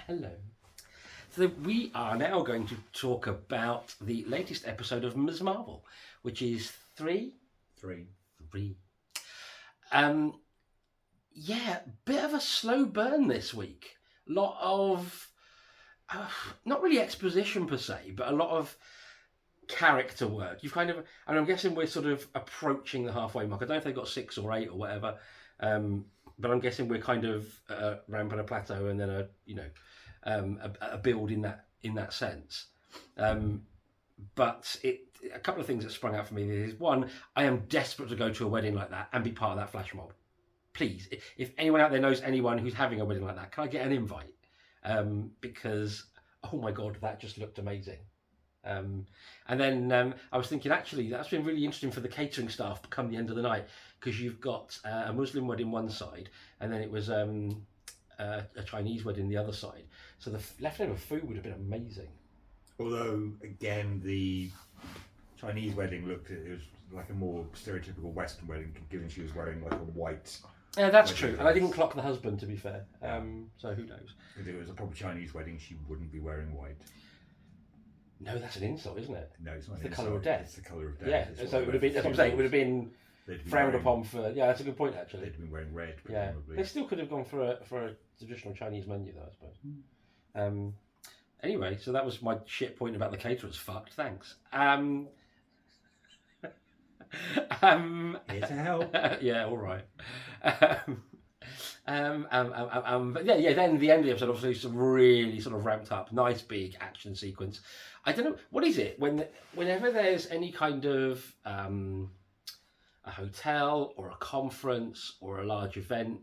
Hello. So we are now going to talk about the latest episode of Ms. Marvel, which is three. Yeah, bit of a slow burn this week. Lot of not really exposition per se, but a lot of character work. You've kind of, and I'm guessing we're sort of approaching the halfway mark. I don't know if they've got 6 or 8 or whatever, but I'm guessing we're kind of ramping a plateau and then a build in that sense. But a couple of things that sprung out for me is, one, I am desperate to go to a wedding like that and be part of that flash mob. Please, if anyone out there knows anyone who's having a wedding like that, can I get an invite? Because, oh my God, that just looked amazing. And then I was thinking, actually, that's been really interesting for the catering staff come the end of the night, because you've got a Muslim wedding one side, and then it was a Chinese wedding the other side. So the leftover food would have been amazing. Although, again, the Chinese wedding it was like a more stereotypical Western wedding, given she was wearing like a white. Yeah, that's true. And I didn't clock the husband, to be fair. So who knows? If it was a proper Chinese wedding, she wouldn't be wearing white. No, that's an insult, isn't it? No, it's not. It's the colour of death. It's the colour of death. Yeah, so it would have been. That's what I'm saying. It would have been frowned upon for. Yeah, that's a good point, actually. They'd been wearing red, yeah, presumably. they still could have gone for a traditional Chinese menu, though, I suppose. Anyway, so that was my shit point about the caterers. Fucked. Thanks. Here to help. Yeah, all right. But yeah. Then the end of the episode, obviously, some really sort of ramped up, nice big action sequence. I don't know what is it whenever there's any kind of a hotel or a conference or a large event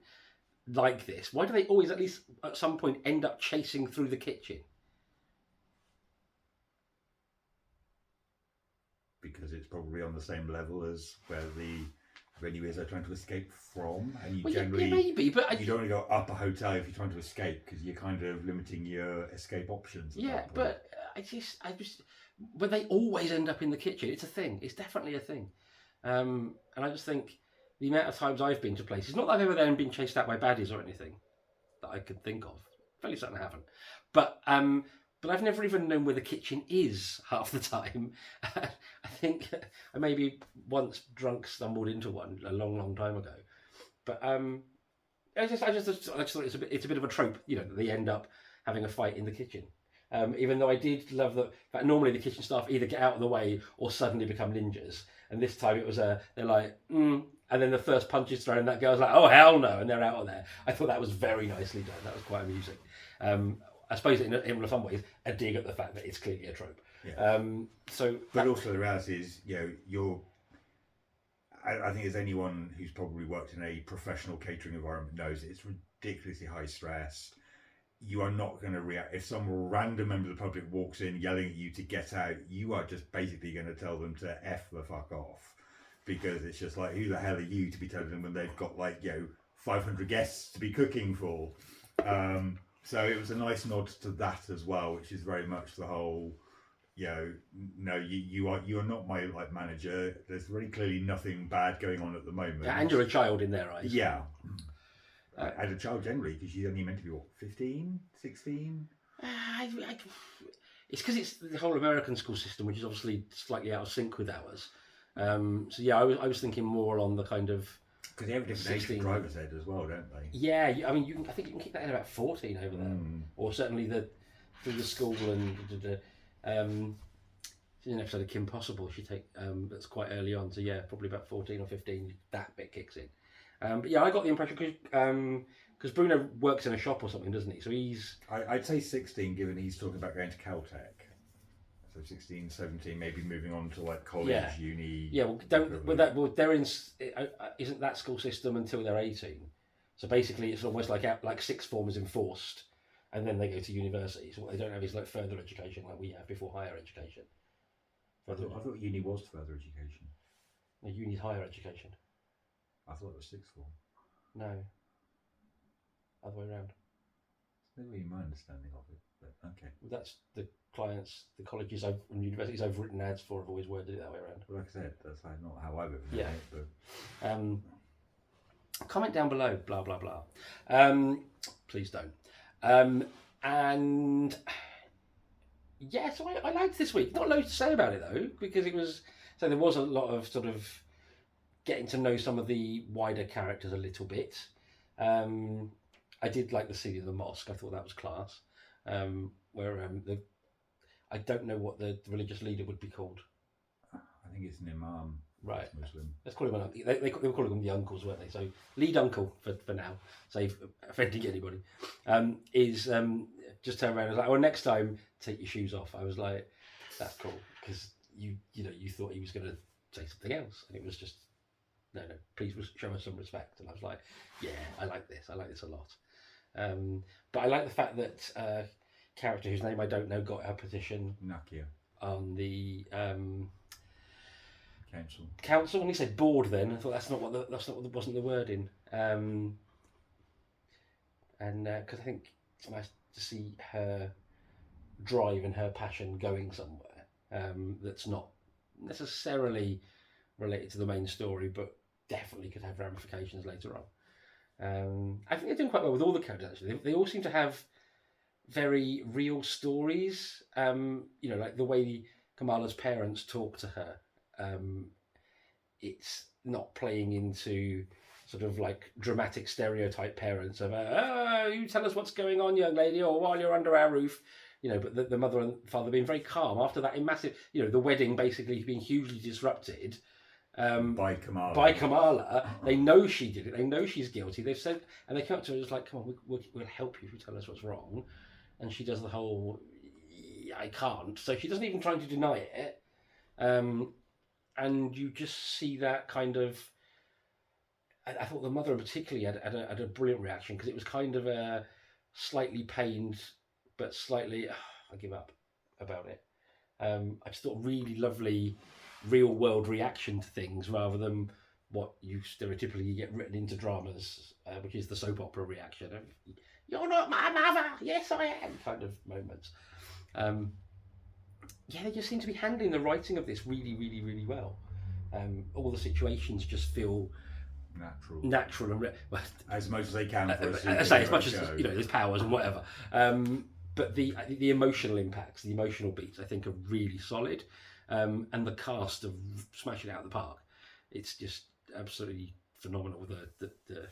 like this. Why do they always, at least at some point, end up chasing through the kitchen? Because it's probably on the same level as where the venue is they're trying to escape from, and you generally maybe, but you don't want to go up a hotel if you're trying to escape, because you're kind of limiting your escape options. Yeah, but I just, but they always end up in the kitchen. It's a thing. It's definitely a thing. And I just think the amount of times I've been to places, not that I've ever then been chased out by baddies or anything that I could think of. Fairly certain I haven't. But I've never even known where the kitchen is half the time. I think I maybe once drunk stumbled into one a long, long time ago. But I just thought it's a bit of a trope, that they end up having a fight in the kitchen. Even though I did love that normally the kitchen staff either get out of the way or suddenly become ninjas. And this time it was they're like, and then the first punch is thrown and that girl's like, oh, hell no, and they're out of there. I thought that was very nicely done. That was quite amusing. I suppose in some ways a dig at the fact that it's clearly a trope. Yeah. But also the reality is, I think as anyone who's probably worked in a professional catering environment knows, it's ridiculously high stress. You are not going to react if some random member of the public walks in yelling at you to get out. You are just basically going to tell them to F the fuck off, because it's just like, who the hell are you to be telling them when they've got 500 guests to be cooking for. So it was a nice nod to that as well, which is very much the whole, no, you are not my manager. There's very clearly nothing bad going on at the moment. Yeah, and you're a child in their eyes. Yeah. As a child generally, because she's only meant to be, 15, 16? It's because it's the whole American school system, which is obviously slightly out of sync with ours. So yeah, I was thinking more on the kind of... Because they have a different age for driver's ed as well, don't they? Yeah, I mean, I think you can kick that in about 14 over there, or certainly through the school and an episode of Kim Possible she that's quite early on. So yeah, probably about 14 or 15 that bit kicks in. But yeah, I got the impression because Bruno works in a shop or something, doesn't he? So he's... I'd say 16, given he's talking about going to Caltech. So 16, 17, maybe moving on to college, uni. Yeah, they're in. Isn't that school system until they're 18? So basically, it's almost like sixth form is enforced, and then they go to university. So what they don't have is further education like we have before higher education. I thought uni was further education. No, uni's higher education. I thought it was sixth form. No. Other way around. It's never been my understanding of it, but okay. Well, that's the clients, the colleges and universities I've written ads for have always worded it that way around. Well, like I said, that's not how I've ever done it. But... comment down below, blah, blah, blah. Please don't. And yeah, so I liked this week. Not loads to say about it though, because it was so there was a lot of sort of getting to know some of the wider characters a little bit. I did like the scene in the mosque. I thought that was class. Where I don't know what the religious leader would be called. I think it's an imam. Right. Muslim. Let's call him an. They were calling them the uncles, weren't they? So lead uncle for now, save offending anybody. Is just turn around and was like, "Oh, next time take your shoes off." I was like, "That's cool," because you thought he was going to say something else, and it was just no. Please show us some respect. And I was like, "Yeah, I like this. I like this a lot." But I like the fact that character whose name I don't know got her position Nakia. On the Council. When he said board, then I thought wasn't the wording. And because I think it's nice to see her drive and her passion going somewhere that's not necessarily related to the main story, but definitely could have ramifications later on. I think they're doing quite well with all the characters. Actually, they all seem to have very real stories. Like the way Kamala's parents talk to her. It's not playing into sort of like dramatic stereotype parents of you tell us what's going on, young lady, or while you're under our roof, but the mother and father being very calm after that massive, the wedding basically being hugely disrupted by Kamala. They know she did it, they know she's guilty, they've said, and they come up to her just like, come on, we'll help you if you tell us what's wrong. And she does the whole I can't, so she doesn't even try to deny it. And you just see that kind of. I thought the mother particularly had a brilliant reaction, because it was kind of a slightly pained, but slightly I give up about it. I just thought really lovely, real world reaction to things rather than what you stereotypically get written into dramas, which is the soap opera reaction of "You're not my mother, yes I am" kind of moments. They just seem to be handling the writing of this really, really, really well. All the situations just feel natural and as much as they can. As much as there's powers and whatever. But the emotional impacts, the emotional beats, I think are really solid. And the cast of smashing it out of the park. It's just absolutely phenomenal. The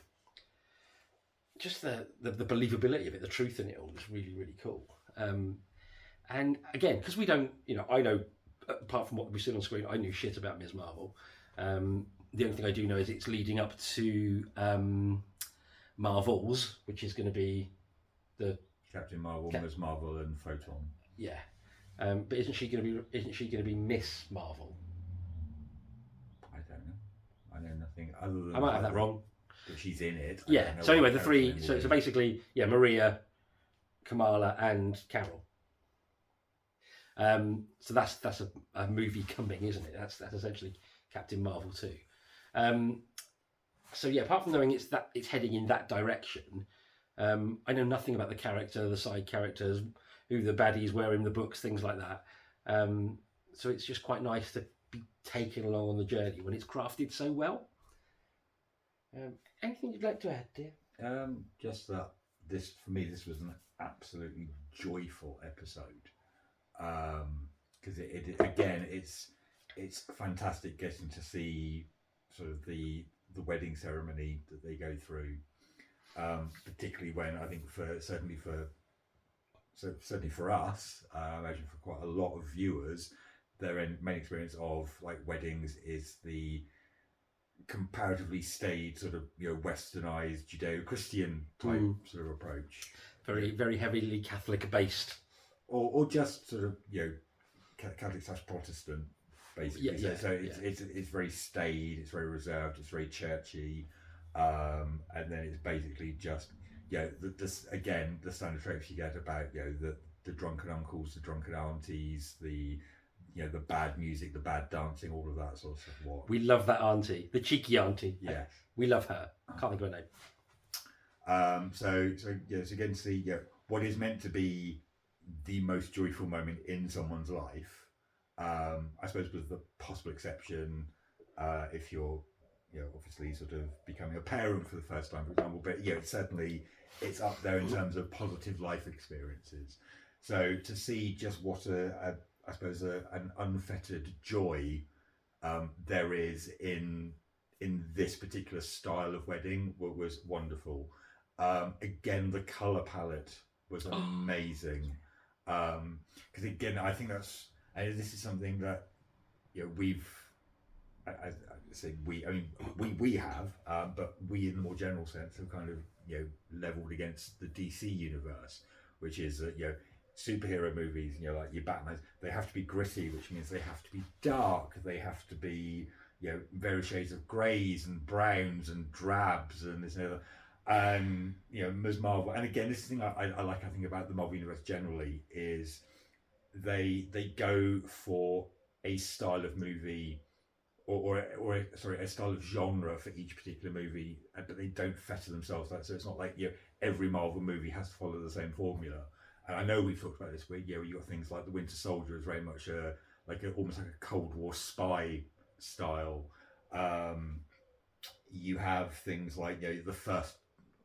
believability of it, the truth in it all is really, really cool. And again, because we don't, I know, apart from what we've seen on screen, I knew shit about Ms. Marvel. The only thing I do know is it's leading up to Marvels, which is going to be the Captain Marvel, Ms. Marvel, and Photon. Yeah, but isn't she going to be Miss Marvel? I don't know. I know nothing other than. I might have that wrong. But she's in it. So anyway, the three. So basically, Maria, Kamala, and Carol. So that's a movie coming, isn't it? That's essentially Captain Marvel 2. So apart from knowing it's heading in that direction, I know nothing about the character, the side characters, who the baddies were in the books, things like that. So it's just quite nice to be taken along on the journey when it's crafted so well. Anything you'd like to add, dear? Just that this was an absolutely joyful episode. Because it's fantastic getting to see sort of the wedding ceremony that they go through, particularly when I think certainly for us, I imagine for quite a lot of viewers, their main experience of like weddings is the comparatively staid sort of westernized Judeo-Christian type sort of approach, very, very heavily Catholic based. Or just sort of Catholic / Protestant, basically. It's very staid, it's very reserved, it's very churchy, and then it's basically just the standard tropes you get about the drunken uncles, the drunken aunties, the bad music, the bad dancing, all of that sort of stuff. We love that auntie, the cheeky auntie. Yes, we love her. I can't think of her name. So again, to see what is meant to be the most joyful moment in someone's life, I suppose, with the possible exception if you're obviously sort of becoming a parent for the first time, for example. But it's up there in terms of positive life experiences. So to see just what I suppose an unfettered joy there is in this particular style of wedding was wonderful. Again, the color palette was amazing. Because again, I think this is something that we've. I say we. I mean, we have, but we in the more general sense have kind of leveled against the DC universe, which is superhero movies. Like your Batman, they have to be gritty, which means they have to be dark. They have to be various shades of greys and browns and drabs and this and other. And Ms. Marvel, and again, this thing I like. I think about the Marvel universe generally is they go for a style of movie or sorry, a style of genre for each particular movie, but they don't fetter themselves. So it's not like every Marvel movie has to follow the same formula. And I know we've talked about this, but you got things like the Winter Soldier is very much almost like a Cold War spy style. You have things like the first,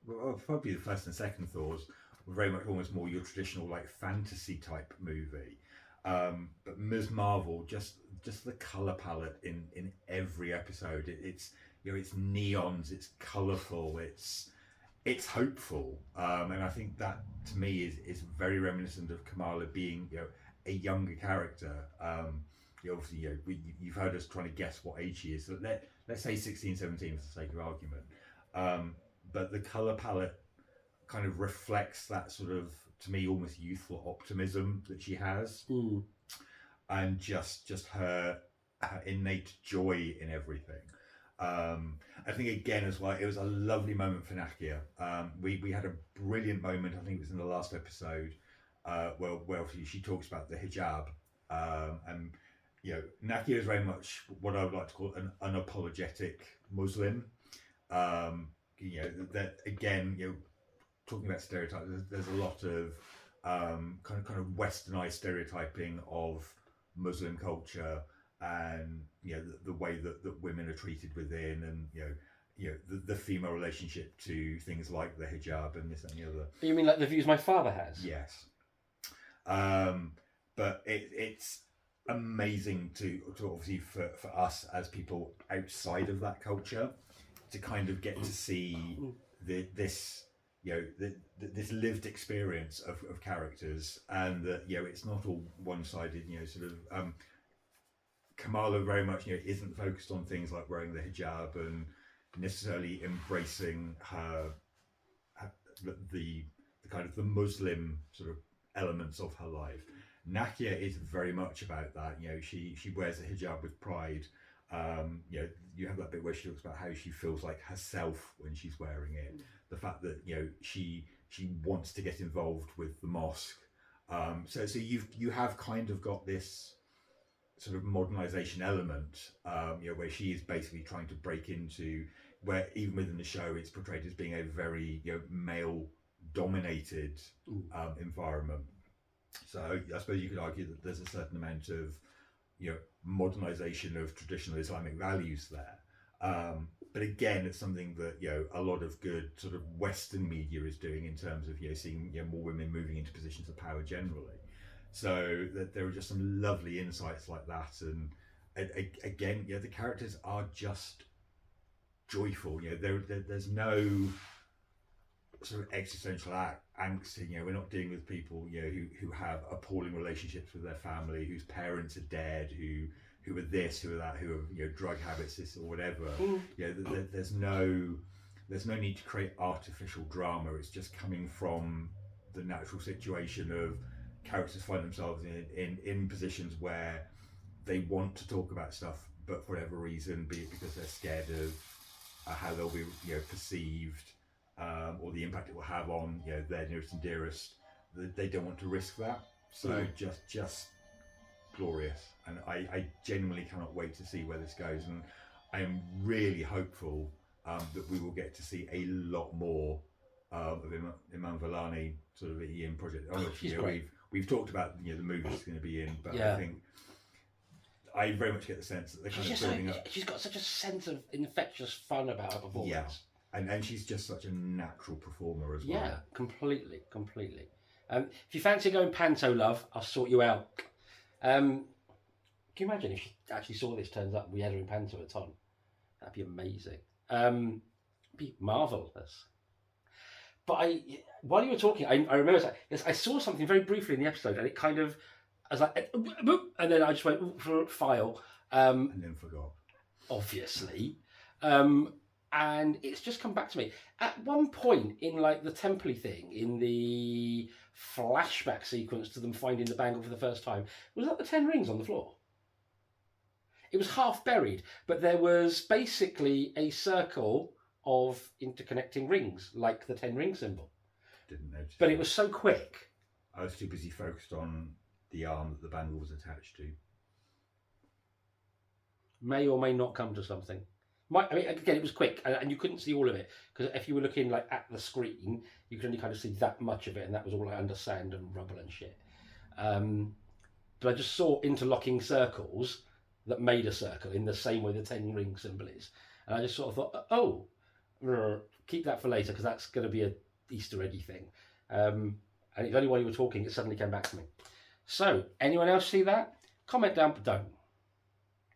well, probably the first and second Thors were very much almost more your traditional like fantasy type movie. But Ms. Marvel, just the color palette in every episode, it's it's neons, it's colorful, it's hopeful, and I think that to me is very reminiscent of Kamala being a younger character. Obviously you've heard us trying to guess what age she is, so let's say 16, 17 for the sake of argument. But the color palette kind of reflects that sort of, to me, almost youthful optimism that she has, and just her innate joy in everything. I think again as well, it was a lovely moment for Nakia. We had a brilliant moment. I think it was in the last episode where she talks about the hijab, and Nakia is very much what I would like to call an unapologetic Muslim. That again, talking about stereotypes, there's a lot of kind of westernized stereotyping of Muslim culture, and the way that women are treated within, and the female relationship to things like the hijab and this and the other. You mean like the views my father has? Yes. But it's amazing to obviously for us as people outside of that culture to kind of get to see this this lived experience of characters, and that it's not all one-sided. Kamala very much isn't focused on things like wearing the hijab and necessarily embracing the kind of the Muslim sort of elements of her life. Nakia is very much about that. She wears the hijab with pride. You have that bit where she talks about how she feels like herself when she's wearing it. The fact that she wants to get involved with the mosque. So you have kind of got this sort of modernization element, where she is basically trying to break into where even within the show it's portrayed as being a very male dominated environment. So I suppose you could argue that there's a certain amount of modernization of traditional Islamic values there. But again, it's something that a lot of good sort of Western media is doing in terms of seeing more women moving into positions of power generally. So that there are just some lovely insights like that, and again, the characters are just joyful. There's no sort of existential angst. We're not dealing with people who have appalling relationships with their family, whose parents are dead, who are this, who are that, who have drug habits, this or whatever. There's no need to create artificial drama. It's just coming from the natural situation of characters find themselves in positions where they want to talk about stuff, but for whatever reason, be it because they're scared of how they'll be perceived, or the impact it will have on their nearest and dearest, they don't want to risk that. So just glorious, and I genuinely cannot wait to see where this goes, and I am really hopeful that we will get to see a lot more of Iman Vellani sort of in Project. She's great. We've talked about the movie she's going to be in, but I very much get the sense that they're kind of building up. She's got such a sense of infectious fun about her performance. Yeah, and she's just such a natural performer as well. Yeah, completely. If you fancy going panto, love, I'll sort you out. Can you imagine if she actually saw this, turns up, we had her in panto at Ton? That'd be amazing. Be marvellous. But while you were talking, I remember I saw something very briefly in the episode, and it kind of, I was like, and then I just went for file. And then forgot. Obviously. And it's just come back to me. At one point in like the Templey thing, in the flashback sequence to them finding the bangle for the first time, was that the 10 rings on the floor? It was half buried, but there was basically a circle of interconnecting rings, like the 10 ring symbol. Didn't notice. But it was so quick. I was too busy focused on the arm that the bangle was attached to. May or may not come to something. Again, it was quick, and you couldn't see all of it, because if you were looking like at the screen, you could only kind of see that much of it, and that was all like under sand and rubble and shit. But I just saw interlocking circles that made a circle in the same way the 10 ring symbol is, and I just sort of thought, keep that for later, because that's going to be a Easter eggy thing. And it's only while you were talking it suddenly came back to me. So, anyone else see that? Comment down, but don't.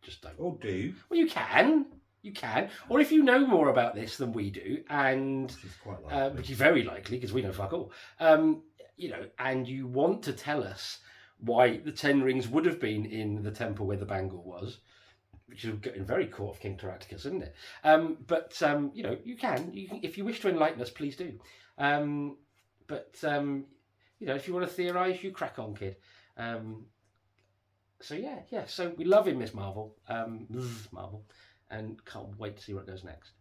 Just don't. Or do. Well, you can. You can. Or if you know more about this than we do, and which is quite likely. which is very likely because we know fuck all, and you want to tell us why the 10 rings would have been in the temple where the bangle was, which is getting very Court of King Caractacus, isn't it? You can. If you wish to enlighten us, please do. If you want to theorise, you crack on, kid. So we love him, Miss Marvel, Marvel, and can't wait to see what goes next.